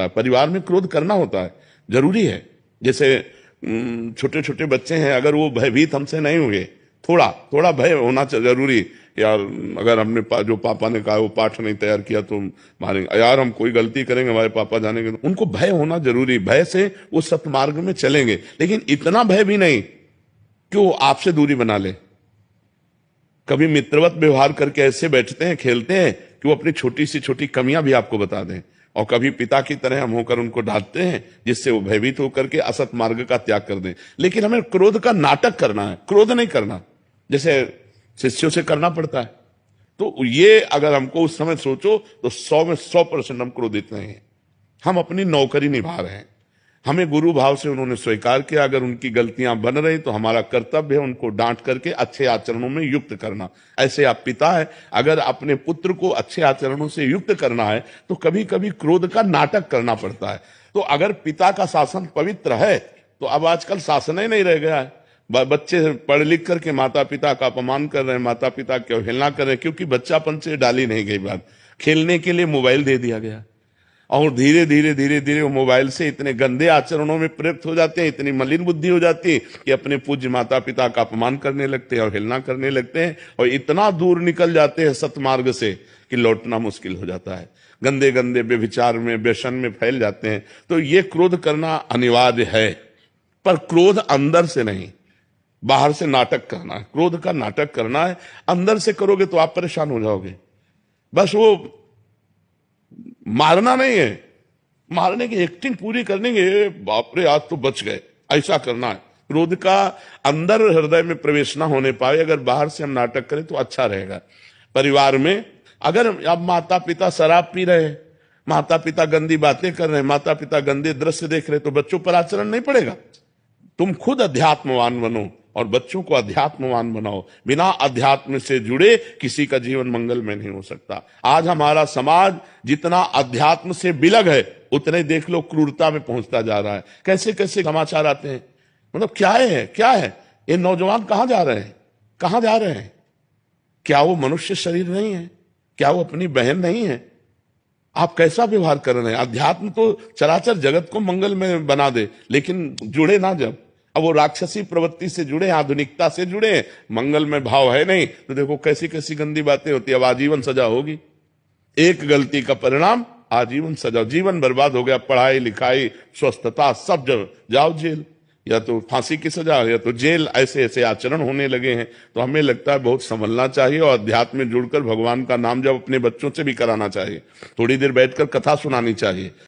परिवार में क्रोध करना होता है, जरूरी है। जैसे छोटे छोटे बच्चे हैं, अगर वो भयभीत हमसे नहीं हुए, थोड़ा थोड़ा भय होना जरूरी। यार अगर हमने जो पापा ने कहा वो पाठ नहीं तैयार किया तो मारेंगे, यार हम कोई गलती करेंगे हमारे पापा जानेंगे, तो उनको भय होना जरूरी। भय से वो सत्मार्ग में चलेंगे, लेकिन इतना भय भी नहीं कि वो आपसे दूरी बना ले। कभी मित्रवत व्यवहार करके ऐसे बैठते हैं, खेलते हैं कि वो अपनी छोटी सी छोटी कमियां भी आपको बता दें, और कभी पिता की तरह हम होकर उनको डांटते हैं जिससे वो भयभीत होकर के असत मार्ग का त्याग कर दें। लेकिन हमें क्रोध का नाटक करना है, क्रोध नहीं करना, जैसे शिष्यों से करना पड़ता है। तो ये अगर हमको उस समय सोचो तो 100 में 100% हम क्रोधित नहीं हैं, हम अपनी नौकरी निभा रहे हैं। हमें गुरु भाव से उन्होंने स्वीकार किया, अगर उनकी गलतियां बन रही तो हमारा कर्तव्य है उनको डांट करके अच्छे आचरणों में युक्त करना। ऐसे आप पिता है, अगर अपने पुत्र को अच्छे आचरणों से युक्त करना है तो कभी कभी क्रोध का नाटक करना पड़ता है। तो अगर पिता का शासन पवित्र है तो अब आजकल शासन ही नहीं रह गया है। बच्चे पढ़ लिख करके माता पिता का अपमान कर रहे हैं, माता पिता की अवहेलना कर रहे हैं, क्योंकि बच्चापन से डाली नहीं गई बात। खेलने के लिए मोबाइल दे दिया गया, और धीरे धीरे धीरे धीरे वो मोबाइल से इतने गंदे आचरणों में प्रयुक्त हो जाते हैं, इतनी मलिन बुद्धि हो जाती है कि अपने पूज्य माता पिता का अपमान करने लगते हैं और हिलना करने लगते हैं, और इतना दूर निकल जाते हैं सतमार्ग से कि लौटना मुश्किल हो जाता है। गंदे गंदे व्यभिचार में, व्यसन में फैल जाते हैं। तो ये क्रोध करना अनिवार्य है, पर क्रोध अंदर से नहीं, बाहर से नाटक करना है। क्रोध का नाटक करना है, अंदर से करोगे तो आप परेशान हो जाओगे। बस वो मारना नहीं है, मारने की एक्टिंग पूरी करने के, बाप रे आज तो बच गए, ऐसा करना है। क्रोध का अंदर हृदय में प्रवेश ना होने पाए, अगर बाहर से हम नाटक करें तो अच्छा रहेगा। परिवार में अगर अब माता पिता शराब पी रहे हैं, माता पिता गंदी बातें कर रहे हैं, माता पिता गंदे दृश्य देख रहे हैं, तो बच्चों पर आचरण नहीं पड़ेगा। तुम खुद अध्यात्मवान बनो और बच्चों को अध्यात्मवान बनाओ। बिना अध्यात्म से जुड़े किसी का जीवन मंगल में नहीं हो सकता। आज हमारा समाज जितना अध्यात्म से बिलग है, उतने देख लो क्रूरता में पहुंचता जा रहा है। कैसे कैसे समाचार आते हैं, मतलब क्या है क्या है, ये नौजवान कहां जा रहे हैं, कहां जा रहे हैं? क्या वो मनुष्य शरीर नहीं है? क्या वो अपनी बहन नहीं है? आप कैसा व्यवहार कर रहे हैं? अध्यात्म तो चराचर जगत को मंगल में बना दे, लेकिन जुड़े ना जब, अब वो राक्षसी प्रवृत्ति से जुड़े, आधुनिकता से जुड़े, मंगल में भाव है नहीं, तो देखो कैसी कैसी गंदी बातें होती है। अब आजीवन सजा होगी, एक गलती का परिणाम आजीवन सजा, जीवन बर्बाद हो गया। पढ़ाई लिखाई स्वस्थता सब जाओ जेल, या तो फांसी की सजा या तो जेल। ऐसे ऐसे आचरण होने लगे हैं। तो हमें लगता है बहुत संभलना चाहिए, और अध्यात्म में जुड़कर भगवान का नाम जब अपने बच्चों से भी कराना चाहिए, थोड़ी देर बैठकर कथा सुनानी चाहिए।